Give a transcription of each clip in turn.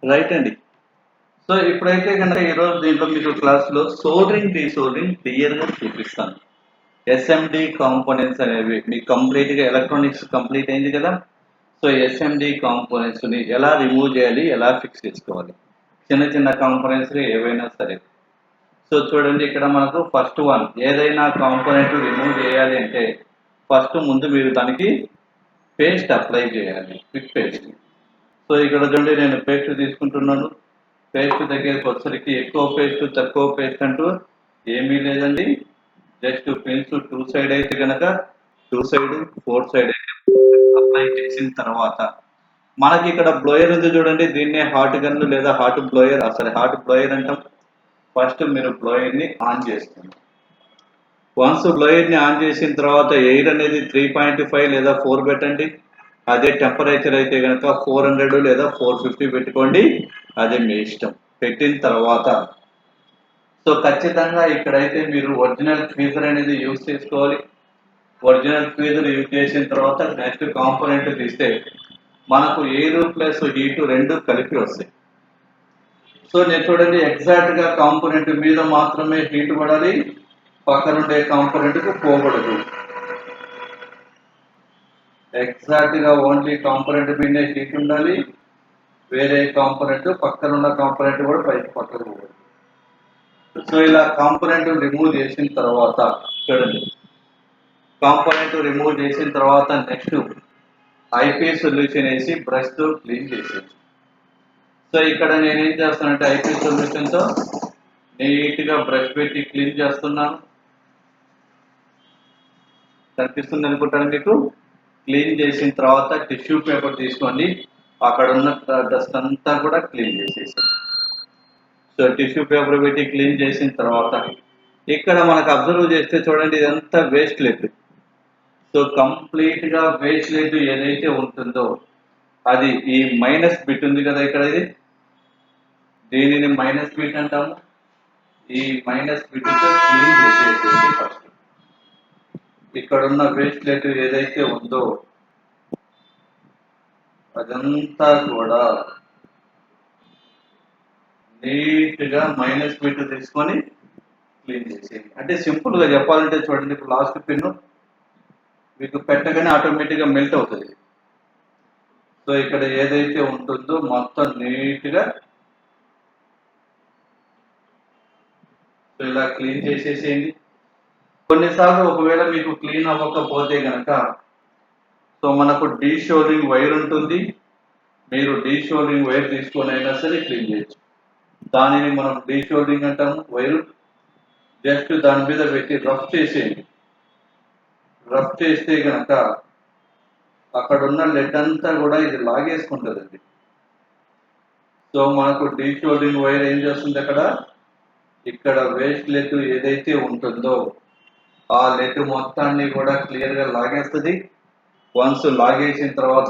Right అండి. So ఇప్పుడైతే కనుక ఈరోజు దీంట్లో మీకు క్లాస్లో సోల్డరింగ్ డీసోల్డరింగ్ క్లియర్గా చూపిస్తాను. ఎస్ఎండి కాంపోనెంట్స్ అనేవి మీకు కంప్లీట్గా ఎలక్ట్రానిక్స్ కంప్లీట్ అయింది కదా. సో ఎస్ఎండి కాంపోనెంట్స్ని ఎలా రిమూవ్ చేయాలి, ఎలా ఫిక్స్ చేసుకోవాలి, చిన్న చిన్న కాంపోనెంట్స్ ఏవైనా సరే. సో చూడండి, ఇక్కడ మనకు ఫస్ట్ వన్, ఏదైనా కాంపోనెంట్ రిమూవ్ చేయాలి అంటే ఫస్ట్ ముందు మీరు దానికి పేస్ట్ అప్లై చేయాలి, క్విక్ పేస్ట్. సో ఇక్కడ చూడండి, నేను పేస్ట్ తీసుకుంటున్నాను. పేస్ట్ దగ్గరికి వచ్చరికి ఎక్కువ పేస్ట్ తక్కువ పేస్ట్ అంటూ ఏమీ లేదండి. జస్ట్ పెన్స్ టూ సైడ్ అయితే కనుక టూ సైడ్, ఫోర్ సైడ్ అయితే అప్లై చేసిన తర్వాత మనకి ఇక్కడ బ్లోయర్ ఉంది చూడండి, దీన్నే హాట్ గన్ లేదా హాట్ బ్లోయర్, అసలు హాట్ బ్లోయర్ అంటాం. ఫస్ట్ మీరు బ్లోయర్ ని ఆన్ చేస్తుంది. వన్స్ బ్లోయర్ ని ఆన్ చేసిన తర్వాత ఎయిర్ అనేది 3.5 లేదా 4 పెట్టండి. అదే టెంపరేచర్ అయితే కనుక 400 లేదా 450 పెట్టుకోండి, అదే మీ ఇష్టం. పెట్టిన తర్వాత సో ఖచ్చితంగా ఇక్కడైతే మీరు ఒరిజినల్ ఫ్రీజర్ అనేది యూజ్ చేసుకోవాలి. ఒరిజినల్ ఫ్రీజర్ యూజ్ చేసిన తర్వాత నెక్స్ట్ కాంపోనెంట్ తీస్తే మనకు ఎయిర్ ప్లస్ హీట్ రెండు కలిపి వస్తాయి. సో నేను చూడండి, ఎగ్జాక్ట్ గా కాంపోనెంట్ మీద మాత్రమే హీట్ పడాలి, పక్కనుండే కాంపోనెంట్ కు పోకూడదు. ఎగ్జాక్ట్ గా ఓన్లీ కాంపోనెంట్ మీదే హీట్ ఉండాలి, వేరే కాంపోనెంట్ పక్కనున్న కాంపోనెంట్ కూడా పక్కకు పోకూడదు. సో ఇలా కాంపోనెంట్ రిమూవ్ చేసిన తర్వాత చూడండి, కాంపోనెంట్ రిమూవ్ చేసిన తర్వాత నెక్స్ట్ ఐపీ సొల్యూషన్ వేసి బ్రష్ తో క్లీన్ చేసేది. సో ఇక్కడ నేనేం చేస్తానంటే ఐపీ సొల్యూషన్ తో నీట్ గా బ్రష్ పెట్టి క్లీన్ చేస్తున్నాను. కనిపిస్తుంది అనుకుంటాను మీకు. క్లీన్ చేసిన తర్వాత టిష్యూ పేపర్ తీసుకోండి, అక్కడ ఉన్న డస్ట్ అంతా కూడా క్లీన్ చేసేసి, సో టిష్యూ పేపర్ పెట్టి క్లీన్ చేసిన తర్వాత ఇక్కడ మనకు అబ్జర్వ్ చేస్తే చూడండి, ఇదంతా వేస్ట్ లెట్. సో కంప్లీట్ గా వేస్ట్ లెట్ ఏదైతే ఉంటుందో అది ఈ మైనస్ బిట్ ఉంది కదా ఇక్కడ, ఇది దీనిని మైనస్ బిట్ అంటాము. ఈ మైనస్ బిట్ తో క్లీన్ చేసేసి ఫస్ట్ ఇక్కడ ఉన్న వేస్ట్ లెట్ ఏదైతే ఉందో అదంతా కూడా నీట్ గా మైనస్ బిట్ తీసుకొని క్లీన్ చేసేది. అంటే సింపుల్ గా చెప్పాలంటే చూడండి, ఇప్పుడు లాస్ట్ పిన్ మీకు పెట్టగానే ఆటోమేటిక్ గా మెల్ట్ అవుతుంది. సో ఇక్కడ ఏదైతే ఉంటుందో మొత్తం నీట్ గా ఇలా క్లీన్ చేసేసేయండి. కొన్నిసార్లు ఒకవేళ మీకు క్లీన్ అవ్వకపోతే కనుక సో మనకు డీషోల్డరింగ్ వైర్ ఉంటుంది, మీరు డీషోల్డరింగ్ వైర్ తీసుకొని అయినా సరే క్లీన్ చేయొచ్చు. దానిని మనం డీషోల్డరింగ్ అంటాము. వైర్ జస్ట్ దాని మీద పెట్టి రఫ్ చేసేయండి. రఫ్ చేస్తే కనుక అక్కడ ఉన్న లెడ్ అంతా కూడా ఇది లాగేసుకుంటుందండి. సో మనకు డీషోల్డరింగ్ వైర్ ఏం చేస్తుంది, ఇక్కడ వేస్ట్ లెడ్ ఏదైతే ఉంటుందో ఆ లెడ్ మొత్తాన్ని కూడా క్లియర్ గా లాగేస్తుంది. వన్స్ లాగేసిన తర్వాత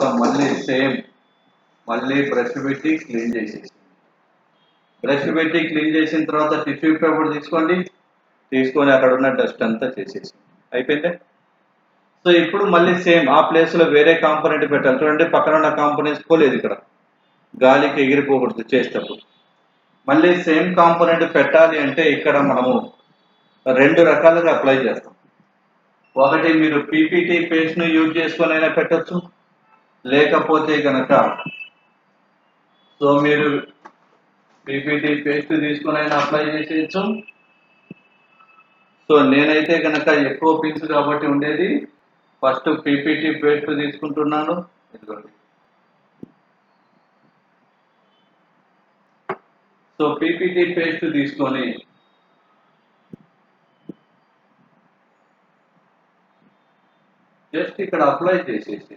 మళ్ళీ బ్రష్ పెట్టి క్లీన్ చేసేసి, బ్రష్ పెట్టి క్లీన్ చేసిన తర్వాత టిష్యూ పేపర్ తీసుకొని అక్కడ ఉన్న డస్ట్ అంతా చేసేసి అయిపోయిందే. సో ఇప్పుడు మళ్ళీ సేమ్ ఆ ప్లేస్ లో వేరే కాంపోనెంట్ పెట్టాలి. చూడండి, పక్కన ఉన్న కాంపోనెంట్స్ పోలేదు, ఇక్కడ గాలికి ఎగిరిపోకూడదు చేసేటప్పుడు. మళ్ళీ సేమ్ కాంపోనెంట్ పెట్టాలి అంటే ఇక్కడ మనము రెండు రకాలుగా అప్లై చేస్తాం. ఒకటి మీరు పీపీటీ పేస్ట్ ను యూజ్ చేసుకొని అయినా పెట్టచ్చు, లేకపోతే కనుక సో మీరు పీపీటీ పేస్ట్ తీసుకొని అయినా అప్లై చేసేయచ్చు. సో నేనైతే కనుక ఎక్కువ పిన్స్ కాబట్టి ఉండేది ఫస్ట్ పీపీటీ పేస్ట్ తీసుకుంటున్నాను. ఇదిగోండి, సో పీపీటీ పేస్ట్ తీసుకొని జస్ట్ ఇక్కడ అప్లై చేసేసి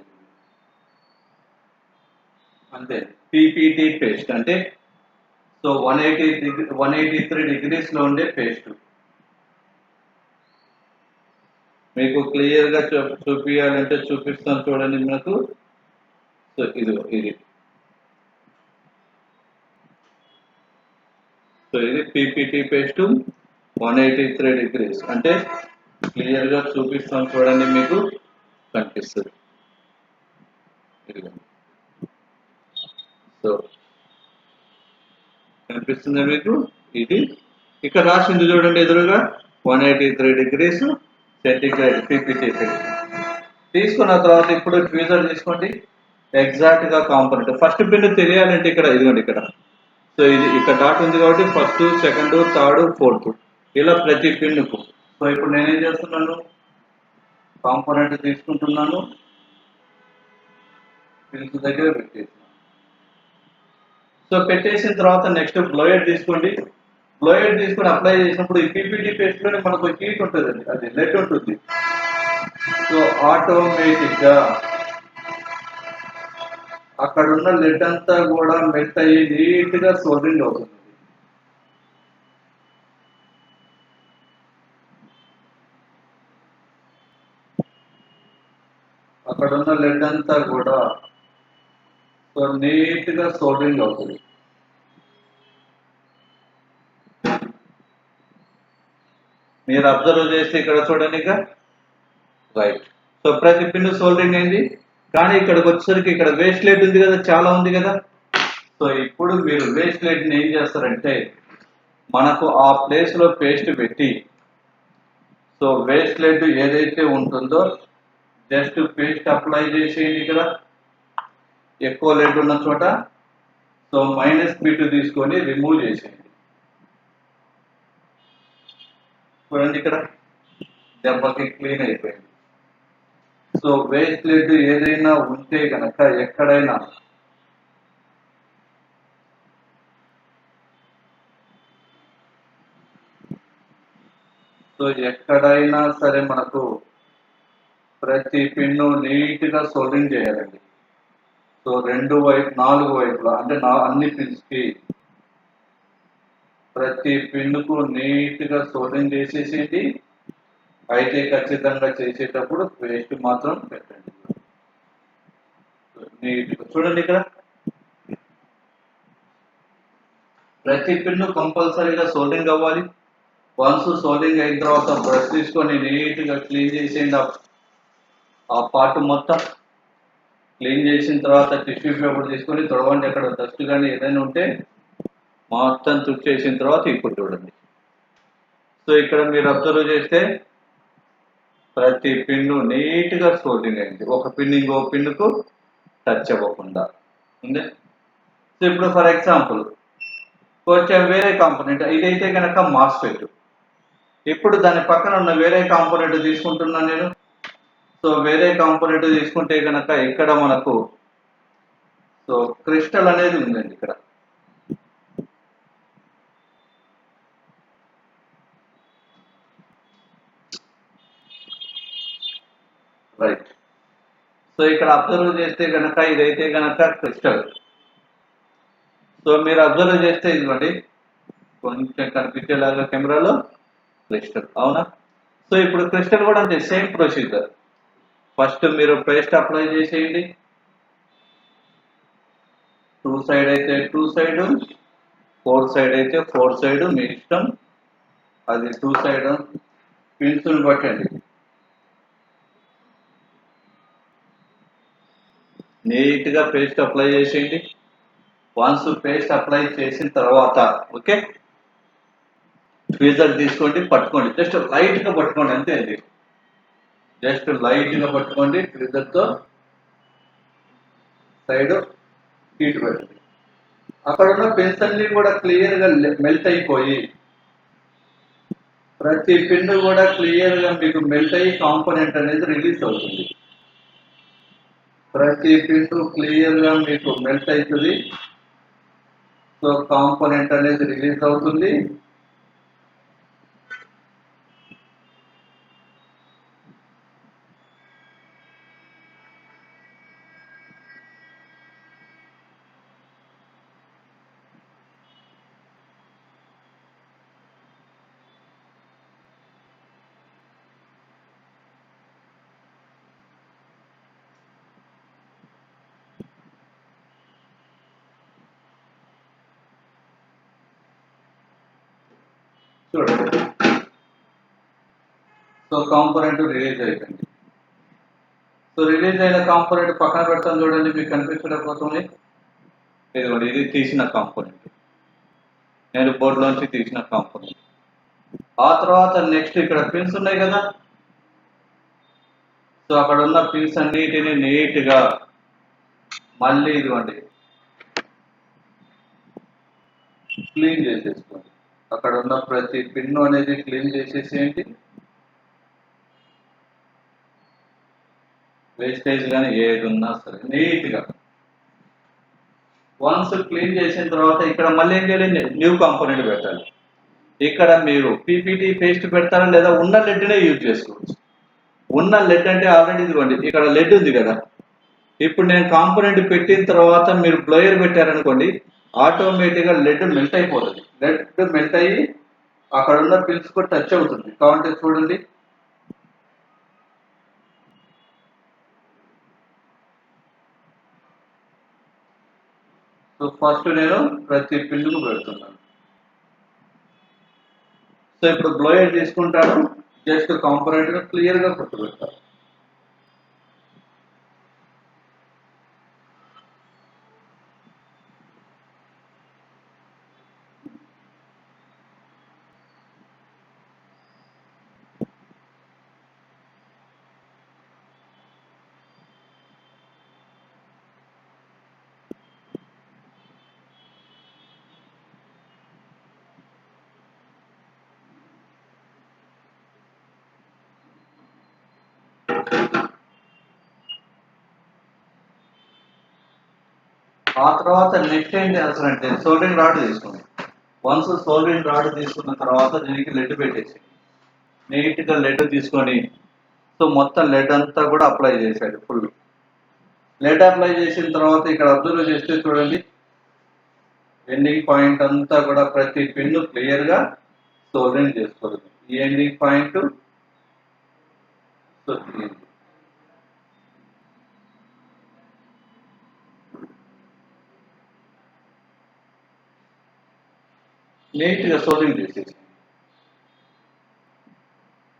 అంతే. పీపీటీ పేస్ట్ అంటే సో 183 డిగ్రీస్ లో ఉండే పేస్ట్. మీకు క్లియర్ గా చూపించాలంటే చూపిస్తాను చూడండి మనకు. సో ఇది సో ఇది పీపీటీ పేస్ట్ 183 డిగ్రీస్ అంటే క్లియర్ గా చూపిస్తాను చూడండి, మీకు కనిపిస్తుంది. సో కనిపిస్తుంది మీకు. ఇది ఇక్కడ రాసింది చూడండి ఎదురుగా 183 degrees సెంటిగ్రేడ్ పీపీ చేసేది. తీసుకున్న తర్వాత ఇప్పుడు ట్వీజర్ తీసుకోండి. ఎగ్జాక్ట్ గా కాంపోనెంట్ ఫస్ట్ పిన్ తెలియాలంటే ఇక్కడ ఇదిగోండి ఇక్కడ. సో ఇది ఇక్కడ డాట్ ఉంది కాబట్టి ఫస్ట్, సెకండ్, థర్డ్, ఫోర్త్ ఇలా ప్రతి పిన్కు. సో ఇప్పుడు నేనేం చేస్తున్నాను, కాంపోనెంట్ తీసుకుంటున్నాను, పిన్స్ దగ్గర పెట్టేస్తున్నాను. సో పెట్టేసిన తర్వాత నెక్స్ట్ బ్లోయర్ తీసుకోండి. బ్లోయర్ తీసుకొని అప్లై చేసినప్పుడు ఈ పీపీటీ పేస్ట్ లోనే మనకు హీట్ ఉంటుంది, అది లెడ్ ఉంటుంది. సో ఆటోమేటిక్ గా అక్కడ ఉన్న లెడ్ అంతా కూడా మెల్ట్ అయ్యి నీట్ గా సోల్డరింగ్ అవుతుంది. అక్కడ ఉన్న లెడ్ అంతా కూడా సో నీట్ గా సోల్డరింగ్ అవుతుంది. మీరు అబ్జర్వ్ చేస్తే ఇక్కడ చూడండి ఇక రైట్. సో ప్రతి పిన్ సోల్డరింగ్ అయింది. కానీ ఇక్కడికి వచ్చేసరికి ఇక్కడ వేస్ట్ లెడ్ ఉంది కదా, చాలా ఉంది కదా. సో ఇప్పుడు మీరు వేస్ట్ లెడ్ ని ఏం చేస్తారంటే మనకు ఆ ప్లేస్ లో పేస్ట్ పెట్టి, సో వేస్ట్ లెడ్ ఏదైతే ఉంటుందో జస్ట్ పేస్ట్ అప్లై చేసేయండి ఇక్కడ ఎక్కువ లెడ్ ఉన్న చోట. సో -B2 తీసుకొని రిమూవ్ చేసేయండి. చూడండి ఇక్కడ దెబ్బకి క్లీన్ అయిపోయింది. సో వేస్ట్ లెడ్ ఏదైనా ఉంటే కనుక ఎక్కడైనా సరే మనకు ప్రతి పిన్ను నీట్ గా సోల్డరింగ్ చేయాలండి. సో 4 వైపులా అంటే అన్ని పిన్స్ కి ప్రతి పిన్నుకు నీట్ గా సోల్డరింగ్ చేసేసేయండి. అయితే ఖచ్చితంగా చేసేటప్పుడు పేస్ట్ మాత్రం పెట్టండి నీట్ గా. చూడండి ఇక్కడ ప్రతి పిన్ను కంపల్సరీగా సోల్డరింగ్ అవ్వాలి. వన్స్ సోల్డరింగ్ అయిన తర్వాత బ్రష్ తీసుకొని నీట్ గా క్లీన్ చేసేయండి. ఆ పార్ట్ మొత్తం క్లీన్ చేసిన తర్వాత టిష్యూ పేపర్ తీసుకొని తొడవండి. అక్కడ డస్ట్ కానీ ఏదైనా ఉంటే మొత్తం తుడిచేసిన తర్వాత ఇప్పుడు చూడండి. సో ఇక్కడ మీరు అబ్జర్వ్ చేస్తే ప్రతి పిన్ను నీట్ గా సోల్డరింగ్ అయింది, ఒక పిన్ ఇంకో పిన్నుకు టచ్ అవ్వకుండా ఉంది. సో ఇప్పుడు ఫర్ ఎగ్జాంపుల్ కొంచెం వేరే కాంపోనెంట్, ఇదైతే కనుక మాస్ఫెట్. ఇప్పుడు దాని పక్కన ఉన్న వేరే కాంపోనెంట్ తీసుకుంటున్నాను నేను. సో వేరే కాంపోనెంట్ తీసుకుంటే కనుక ఇక్కడ మనకు సో క్రిస్టల్ అనేది ఉందండి ఇక్కడ. రైట్. సో ఇక్కడ అబ్జర్వ్ చేస్తే కనుక ఇదైతే కనుక క్రిస్టల్. సో మీరు అబ్జర్వ్ చేస్తే ఇదిగోండి కొంచెం కనిపించేలాగా కెమెరాలో క్రిస్టల్, అవునా. సో ఇప్పుడు క్రిస్టల్ కూడా అంతే, సేమ్ ప్రొసీజర్. ఫస్ట్ మీరు పేస్ట్ అప్లై చేసేయండి. 2 సైడ్ అయితే 2 సైడ్, 4 సైడ్ అయితే 4 సైడ్, మీ ఇష్టం. అది 2 సైడ్ పిన్స్ బట్టండి. నీట్ గా పేస్ట్ అప్లై చేసేయండి. వన్స్ పేస్ట్ అప్లై చేసిన తర్వాత ఓకే, ట్వీజర్ తీసుకోండి, పట్టుకోండి, జస్ట్ లైట్ గా పట్టుకోండి అంతే. అది జస్ట్ లైట్ గా పట్టుకోండి. ట్వీజర్ తో సైడ్ హీట్ పెట్టండి. అక్కడ ఉన్న పిన్స్ అన్ని కూడా క్లియర్ గా మెల్ట్ అయిపోయి ప్రతి పిన్ కూడా క్లియర్ గా మీకు మెల్ట్ అయ్యి కాంపోనెంట్ అనేది రిలీజ్ అవుతుంది. ప్రతి పిన్ క్లియర్ గా మీకు మెల్ట్ అవుతుంది. సో కాంపోనెంట్ అనేది రిలీజ్ అవుతుంది. చూడండి. సో కాంపోనెంట్ రిలీజ్ అయిపోయింది. సో రిలీజ్ అయిన కాంపోనెంట్ పక్కన పెడతాను చూడండి, మీకు కనిపించడం కోసమే. ఇదిగోండి, ఇది తీసిన కాంపోనెంట్. నేను బోర్డులోంచి తీసిన కాంపోనెంట్. ఆ తర్వాత నెక్స్ట్ ఇక్కడ పిన్స్ ఉన్నాయి కదా, సో అక్కడ ఉన్న పిన్స్ అన్నిటిని నీట్గా మళ్ళీ ఇదిగోండి క్లీన్ చేసేసుకోండి. అక్కడ ఉన్న ప్రతి పిన్ అనేది క్లీన్ చేసేసేయండి. వేస్టేజ్ కానీ ఏది ఉన్నా సరే నీట్గా వన్స్ క్లీన్ చేసిన తర్వాత ఇక్కడ మళ్ళీ ఏం చేయాలి, న్యూ కాంపోనెంట్ పెట్టాలి. ఇక్కడ మీరు పీపీటీ పేస్ట్ పెడతారా లేదా ఉన్న లెడ్నే యూజ్ చేసుకోవచ్చు. ఉన్న లెడ్ అంటే ఆల్రెడీ ఇదిగోండి ఇక్కడ లెడ్ ఉంది కదా, ఇప్పుడు నేను కాంపోనెంట్ పెట్టిన తర్వాత మీరు బ్లోయర్ పెట్టారనుకోండి, ఆటోమేటిక్గా లెడ్ మెల్ట్ అయిపోతుంది. లెడ్ మెల్ట్ అయ్యి అక్కడ ఉన్న పిన్స్ కూడా టచ్ అవుతుంది. కావాలంటే చూడండి, సో ఫస్ట్ నేను ప్రతి పిన్నుకు పెడుతున్నాను. సో ఇప్పుడు బ్లోయర్ తీసుకుంటాను, జస్ట్ కాంపోనెంట్ క్లియర్గా పెడతాను. ఆ తర్వాత నెక్స్ట్ ఏం చేస్తారంటే సోల్డరింగ్ రాడ్ తీసుకోండి. వన్స్ సోల్డరింగ్ రాడ్ తీసుకున్న తర్వాత దీనికి లెడ్ పెట్టేసి నీట్గా లెడ్ తీసుకొని, సో మొత్తం లెడ్ అంతా కూడా అప్లై చేశాడు. ఫుల్ లెడ్ అప్లై చేసిన తర్వాత ఇక్కడ అబ్జర్వ్ చేస్తే చూడండి, ఎండింగ్ పాయింట్ అంతా కూడా ప్రతి పిన్ను క్లియర్గా సోల్డరింగ్ చేసుకోవాలి. ఈ ఎండింగ్ పాయింట్ సో క్లియర్. నీట్గా సోల్డరింగ్ చేసేసి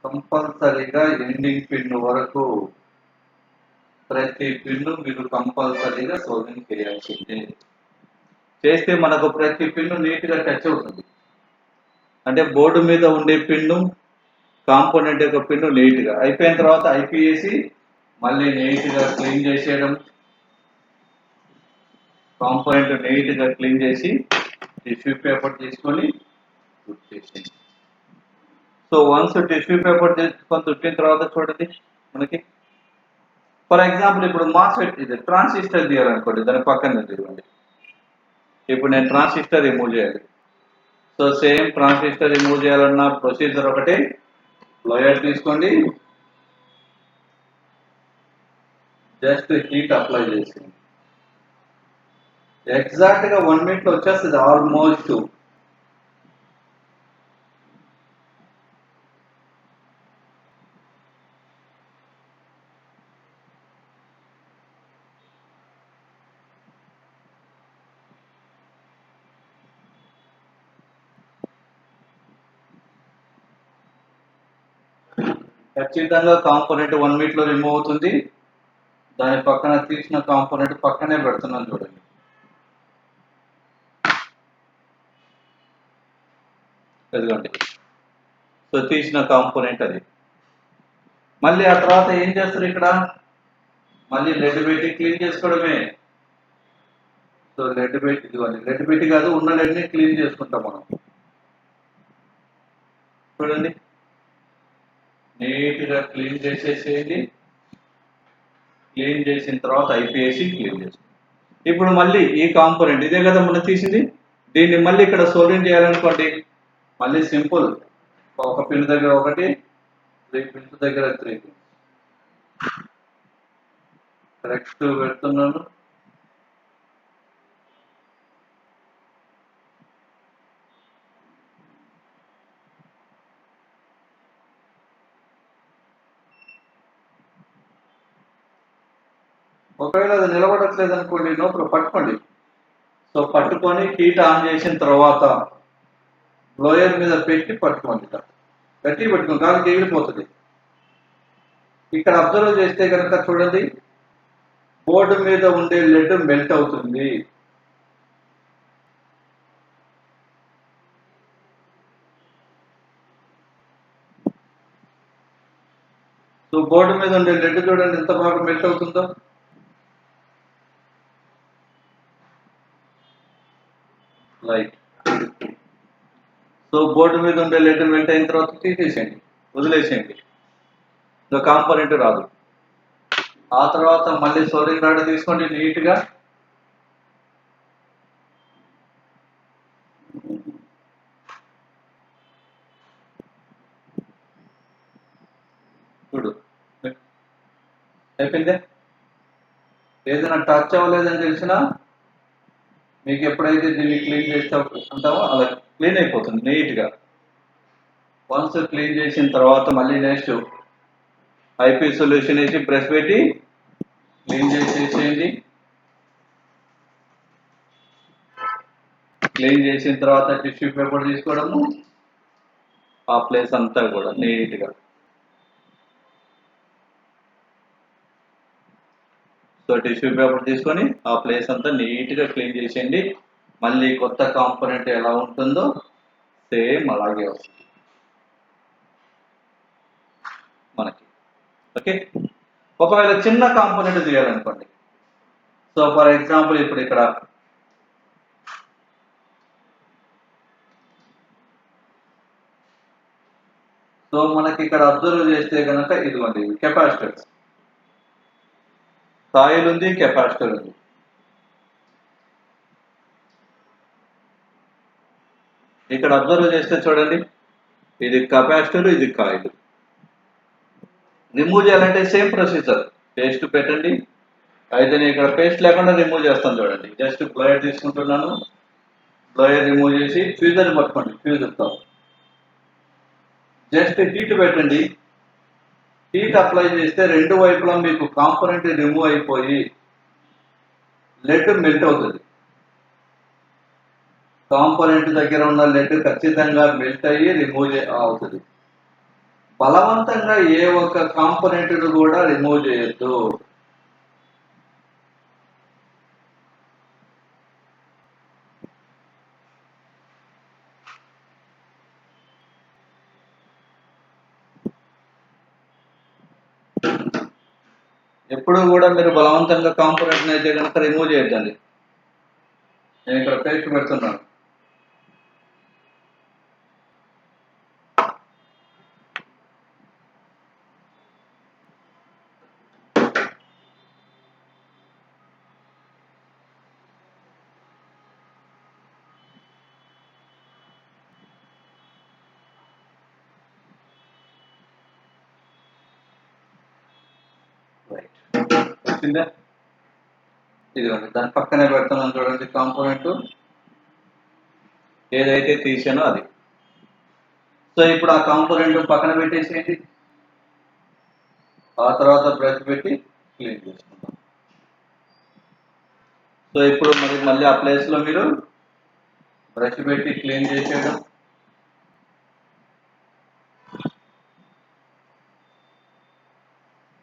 కంపల్సరీగా ఎండింగ్ పిన్ వరకు ప్రతి పిన్ను మీరు కంపల్సరీగా సోల్డరింగ్ చేయాల్సిందే. చేస్తే మనకు ప్రతి పిన్ను నీట్గా టచ్ అవుతుంది. అంటే బోర్డు మీద ఉండే పిన్ను కాంపోనెంట్ యొక్క పిన్ను నీట్గా అయిపోయిన తర్వాత ఐపీఏసి మళ్ళీ నీట్గా క్లీన్ చేసేయడం. కాంపోనెంట్ నీట్గా క్లీన్ చేసి టిష్యూ పేపర్ తీసుకొని తుడిచేసేయండి. సో వన్స్ టిష్యూ పేపర్ తీసుకొని తుడిచిన తర్వాత చూడండి, మనకి ఫర్ ఎగ్జాంపుల్ ఇప్పుడు మాస్ఫెట్ ఇది ట్రాన్సిస్టర్ తీయాలనుకోండి, దాని పక్కన తిరగండి. ఇప్పుడు నేను ట్రాన్సిస్టర్ రిమూవ్ చేయాలి. సో సేమ్ ట్రాన్సిస్టర్ రిమూవ్ చేయాలన్న ప్రొసీజర్ ఒకటి, బ్లోయర్ తీసుకోండి, జస్ట్ హీట్ అప్లై చేసింది. ఎగ్జాక్ట్గా 1 minute వచ్చేస్తుంది ఆల్మోస్ట్. ఖచ్చితంగా కాంపోనెంట్ 1 minute లో రిమూవ్ అవుతుంది. దాని పక్కన తీసిన కాంపోనెంట్ పక్కనే పెడుతున్నాను చూడండి. ఎదుగండి, సో తీసిన కాంపోనెంట్ అది. మళ్ళీ ఆ తర్వాత ఏం చేస్తారు, ఇక్కడ మళ్ళీ లెడ్ పెట్టి క్లీన్ చేసుకోవడమే. సో లెడ్ పెట్టి ఇదిగోండి, లెడ్ పెట్టి కాదు ఉన్న లెడ్ని క్లీన్ చేసుకుంటాం మనం. చూడండి నీట్గా క్లీన్ చేసేసేయండి. క్లీన్ చేసిన తర్వాత ఐపీఎసి క్లీన్ చేసుకోండి. ఇప్పుడు మళ్ళీ ఈ కాంపోనెంట్ ఇదే కదా మనం తీసింది, దీన్ని మళ్ళీ ఇక్కడ సోల్డరింగ్ చేయాలనుకోండి, మళ్ళీ సింపుల్, ఒక పిన్ దగ్గర ఒకటి, 3 పిన్స్ దగ్గర 3 పిన్స్ కరెక్ట్ పెడుతున్నాను. ఒకవేళ అది నిలబడట్లేదు అనుకోండి, నోట్లో పట్టుకోండి. సో పట్టుకొని హీట్ ఆన్ చేసిన తర్వాత బ్లోయర్ మీద పెట్టి పట్టుకోండి. గట్టి పట్టుకోండి, గాలికి ఎగిరిపోతుంది. ఇక్కడ అబ్జర్వ్ చేస్తే కనుక చూడండి, బోర్డు మీద ఉండే లెడ్ మెల్ట్ అవుతుంది. సో బోర్డు మీద ఉండే లెడ్ చూడండి ఎంత బాగా మెల్ట్ అవుతుందో. రైట్. సో బోర్డు మీద ఉండే లెడ్ మెల్ట్ అయిన తర్వాత తీసేసేయండి, వదిలేసేయండి, ఇంకా కాంపోనెంట్ రాదు. ఆ తర్వాత మళ్ళీ సోలింగ్ రాడ్ తీసుకోండి నీట్గా. చూడు అయిపోయిందే. ఏదైనా టచ్ అవ్వలేదని తెలిసినా మీకు ఎప్పుడైతే దీన్ని క్లీన్ చేస్తే అంటామో అలా క్లీన్ అయిపోతుంది నీట్గా. వన్స్ క్లీన్ చేసిన తర్వాత మళ్ళీ నెక్స్ట్ ఐపీ సొల్యూషన్ వేసి బ్రష్ పెట్టి క్లీన్ చేసేసేయండి. క్లీన్ చేసిన తర్వాత టిష్యూ పేపర్ తీసుకోవడము, ఆ ప్లేస్ అంతా కూడా నీట్గా. సో టిష్యూ పేపర్ తీసుకొని ఆ ప్లేస్ అంతా నీట్గా క్లీన్ చేసేయండి. మళ్ళీ కొత్త కాంపోనెంట్ ఎలా ఉంటుందో సేమ్ అలాగే వస్తుంది మనకి. ఓకే. ఒకవేళ చిన్న కాంపోనెంట్ తీయాలనుకోండి, సో ఫర్ ఎగ్జాంపుల్ ఇప్పుడు ఇక్కడ సో మనకి ఇక్కడ అబ్జర్వ్ చేస్తే కనుక ఇదిగోండి కెపాసిటర్, కాయిల్ ఉంది, కెపాసిటర్ ఉంది. ఇక్కడ అబ్జర్వ్ చేస్తే చూడండి, ఇది కెపాసిటర్, ఇది కాయిల్. రిమూవ్ చేయాలంటే సేమ్ ప్రొసీజర్, పేస్ట్ పెట్టండి. అయితే నేను ఇక్కడ పేస్ట్ లేకుండా రిమూవ్ చేస్తాను చూడండి. జస్ట్ బ్లయర్ తీసుకుంటున్నాను, బ్లయర్ రిమూవ్ చేసి ఫ్యూజర్ పట్టుకోండి, ఫ్యూజర్తో జస్ట్ హీట్ పెట్టండి. హీట్ అప్లై చేస్తే రెండు వైపులా మీకు కాంపోనెంట్ రిమూవ్ అయిపోయి లెడ్ మెల్ట్ అవుతుంది. కాంపోనెంట్ దగ్గర ఉన్న లెడ్ ఖచ్చితంగా మెల్ట్ అయ్యి రిమూవ్ అవుతుంది. బలవంతంగా ఏ ఒక్క కాంపోనెంట్ కూడా రిమూవ్ చేయొద్దు. ఎప్పుడు కూడా మీరు బలవంతంగా కాంపోనెంట్ అయితే కనుక రిమూవ్ చేయొద్దండి. నేను ఇక్కడ పేస్ట్ పెడుతున్నాను. వచ్చిందా? ఇదిగోండి దాని పక్కనే పెడుతున్నాను చూడండి కాంపోనెంట్ ఏదైతే తీసానో అది. సో ఇప్పుడు ఆ కాంపోనెంట్ పక్కన పెట్టేసేయండి. ఆ తర్వాత బ్రష్ పెట్టి క్లీన్ చేసుకుంటాం. సో ఇప్పుడు మళ్ళీ ఆ ప్లేస్ లో మీరు బ్రష్ పెట్టి క్లీన్ చేసేయడం.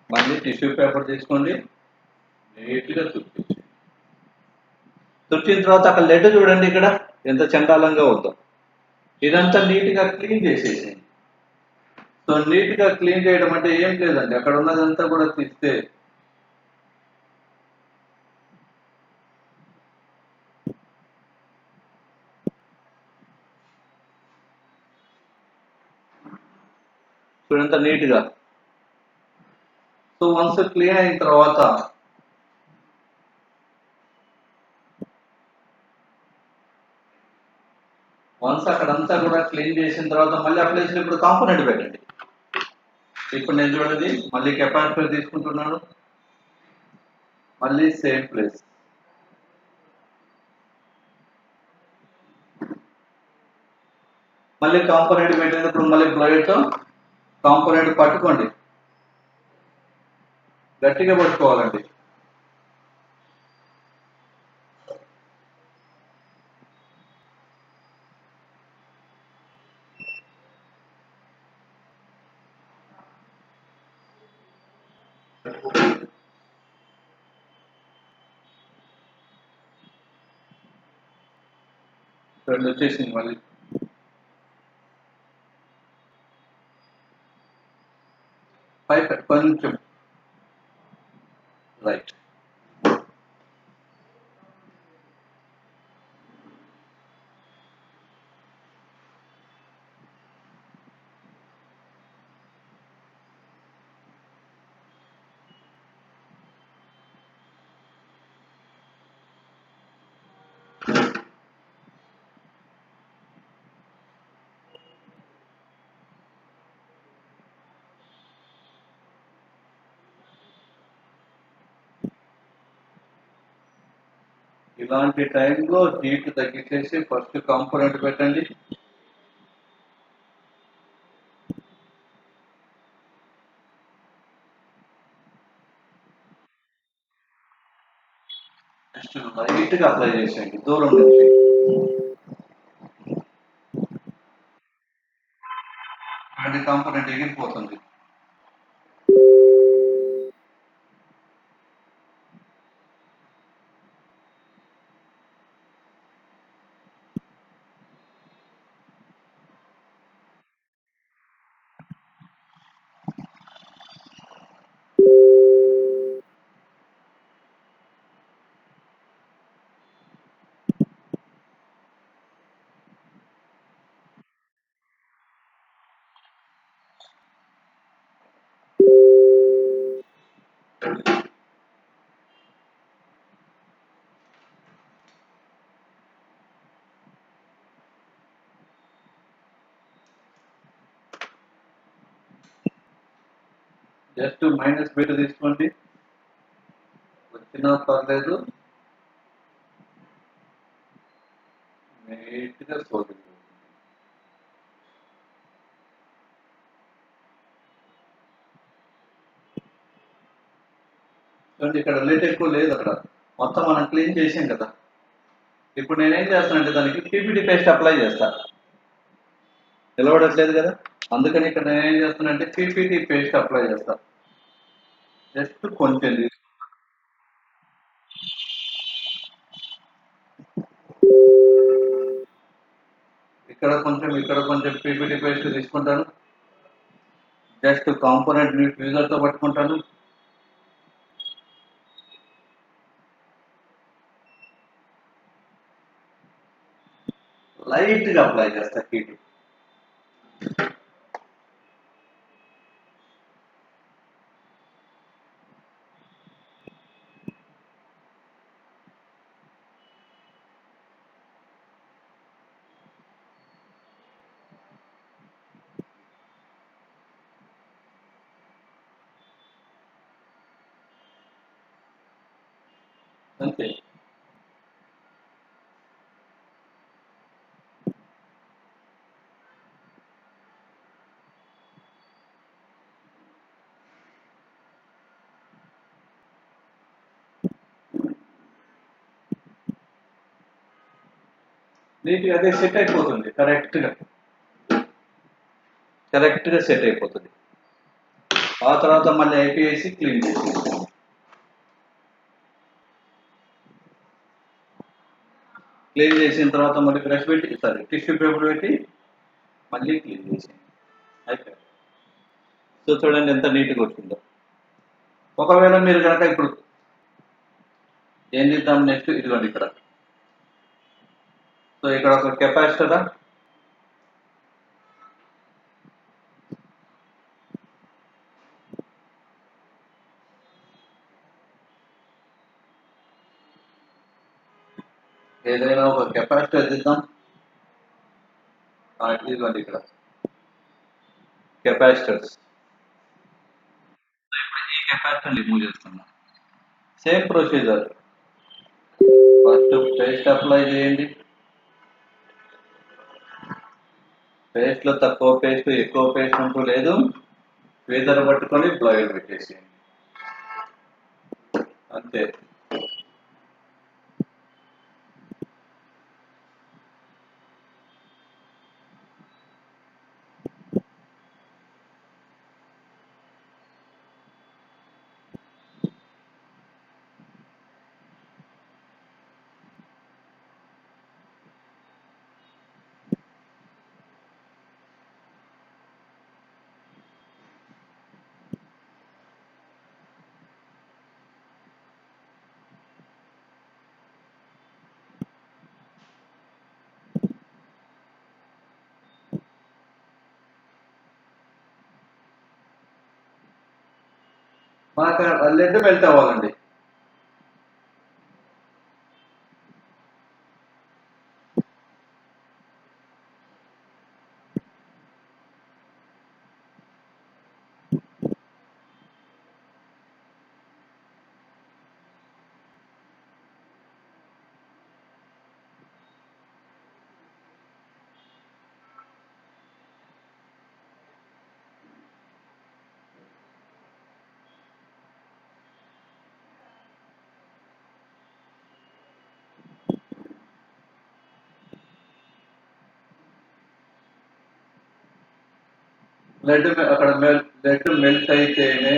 మళ్ళీ టిష్యూ పేపర్ తీసుకోండి, నీట్గా తుడిచేసి. తుడిచిన తర్వాత అక్కడ లెడ్ చూడండి ఇక్కడ ఎంత చండాలంగా ఉందో. ఇదంతా నీట్గా క్లీన్ చేసేసేయండి. సో నీట్గా క్లీన్ చేయడం అంటే ఏం లేదండి, అక్కడ ఉన్నదంతా కూడా తీస్తే చూడంత నీట్గా. సో వన్స్ క్లీన్ అయిన తర్వాత అక్కడంతా కూడా క్లీన్ చేసిన తర్వాత మళ్ళీ ఆ ప్లేస్లో ఇప్పుడు కాంపోనెంట్ పెట్టండి. ఇప్పుడు నేను చూడండి మళ్ళీ కెపాసిటర్ తీసుకుంటున్నాను, మళ్ళీ సేమ్ ప్లేస్. మళ్ళీ కాంపోనెంట్ పెట్టినప్పుడు మళ్ళీ బ్లేడ్తో కాంపోనెంట్ పట్టుకోండి, గట్టిగా పట్టుకోవాలండి. రెండు వచ్చేసింది మళ్ళీ. కొంచెం రైట్. ఇలాంటి టైంలో హీట్ తగ్గించేసి ఫస్ట్ కాంపోనెంట్ పెట్టండి. నెక్స్ట్ లైట్ గా అప్లై చేసేయండి దూరం నుంచి. కాంపోనెంట్ ఎగిరిపోతుంది. జస్ట్ మైనస్ బీట్ తీసుకోండి, వచ్చినా పర్లేదు. నీట్గా సోదింది. చూడండి ఇక్కడ లేట్ ఎక్కువ లేదు, అక్కడ మొత్తం మనం క్లీన్ చేసాం కదా. ఇప్పుడు నేనేం చేస్తానంటే దానికి పీపీటీ పేస్ట్ అప్లై చేస్తా. నిలబడట్లేదు కదా, అందుకని ఇక్కడ నేనేం చేస్తానంటే పీపీటీ పేస్ట్ అప్లై చేస్తా. జస్ట్ కొంచెం ఇక్కడ కొంచెం పీపీటీ పేస్ట్ తీసుకుంటాను. జస్ట్ కాంపోనెంట్ ని ట్విజర్ తో పట్టుకుంటాను. లైట్ గా అప్లై చేస్తా హీట్. అంతే. నీట్గా అదే సెట్ అయిపోతుంది, కరెక్ట్ గా సెట్ అయిపోతుంది. ఆ తర్వాత మళ్ళీ ఐపీఐసి క్లీన్ చేసి తర్వాత మళ్ళీ బ్రష్ పెట్టి టిష్యూ పేపర్ పెట్టి మళ్ళీ క్లీన్ చేసి అయిపోయింది. సో చూడండి ఎంత నీట్గా వచ్చిందో. ఒకవేళ మీరు కనుక ఇప్పుడు ఏం చేద్దాం నెక్స్ట్, ఇదిగోండి ఇక్కడ. సో ఇక్కడ ఒక కెపాసిటరా, ఏదైనా ఒక కెపాసిటర్ తీద్దాం. ఇదిగోండి ఇక్కడ కెపాసిటర్స్. ఇప్పుడు ఈ కెపాసిటర్ రిమూవ్ చేస్తున్నాం. Same procedure, first paste apply చేయండి. పేస్ట్ లో తక్కువ పేస్ట్ ఎక్కువ పేస్ట్ అంటూ లేదు, ట్వీజర్ పట్టుకొని బ్లైండ్ పెట్టేసేయండి అంతే. మనకు లెడ్ మెల్ట్ అవ్వాలండి. లెడ్ మెల్ట్ అయితేనే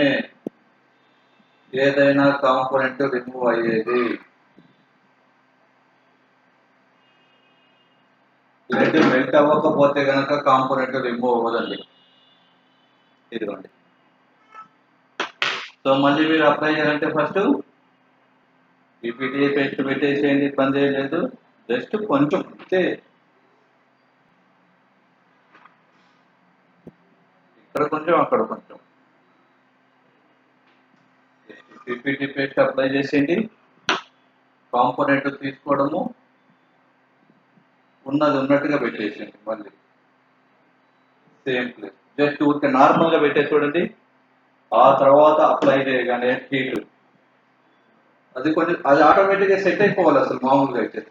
ఏదైనా కాంపోనెంట్ రిమూవ్ అయ్యేది. లెడ్ మెల్ట్ అవ్వకపోతే కనుక కాంపోనెంట్ రిమూవ్ అవ్వదండి. ఇదిగోండి. సో మళ్ళీ మీరు అప్లై చేయాలంటే ఫస్ట్ పీపీటీ పేస్ట్ పెట్టేసేయండి, ఇబ్బంది ఏం లేదు. జస్ట్ కొంచెం అంతే, ఇక్కడ కొంచెం అక్కడ కొంచెం పీపీటీ పేస్ట్ అప్లై చేసేయండి. కాంపోనెంట్ తీసుకోవడము, ఉన్నది ఉన్నట్టుగా పెట్టేసేయండి. మళ్ళీ సేమ్ ప్లేస్, జస్ట్ ఊరికే నార్మల్గా పెట్టేసి చూడండి. ఆ తర్వాత అప్లై చేయగానే హీట్ అది కొంచెం అది ఆటోమేటిక్గా సెట్ అయిపోవాలి. అసలు మామూలుగా అయితే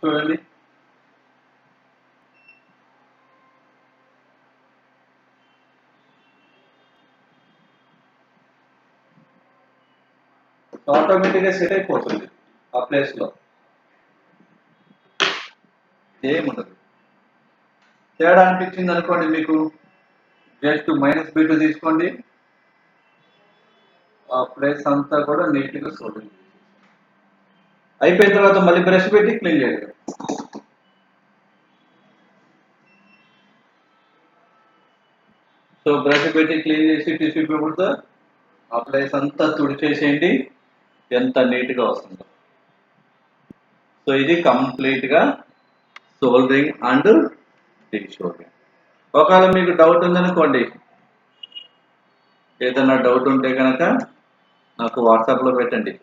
చూడండి. ఆటోమేటిక్గా సెట్ అయిపోతుంది ఆ ప్లేస్లో, ఏముండదు. తేడా అనిపించింది అనుకోండి మీకు, జస్ట్ -B2 తీసుకోండి, ఆ ప్లేస్ అంతా కూడా నీట్గా చూడండి. అయిపోయిన తర్వాత మళ్ళీ బ్రష్ పెట్టి క్లీన్ చేయండి. సో బ్రష్ పెట్టి క్లీన్ చేసి టిష్యూ పేపర్తో ఆ ప్లేస్ అంతా తుడిచేసేయండి. ఎంత నీట్గా వస్తుందో. సో ఇది కంప్లీట్గా సోల్డరింగ్ అండ్ డీసోల్డరింగ్. ఒకవేళ మీకు డౌట్ ఉందనుకోండి, ఏదైనా డౌట్ ఉంటే కనుక నాకు వాట్సాప్లో పెట్టండి.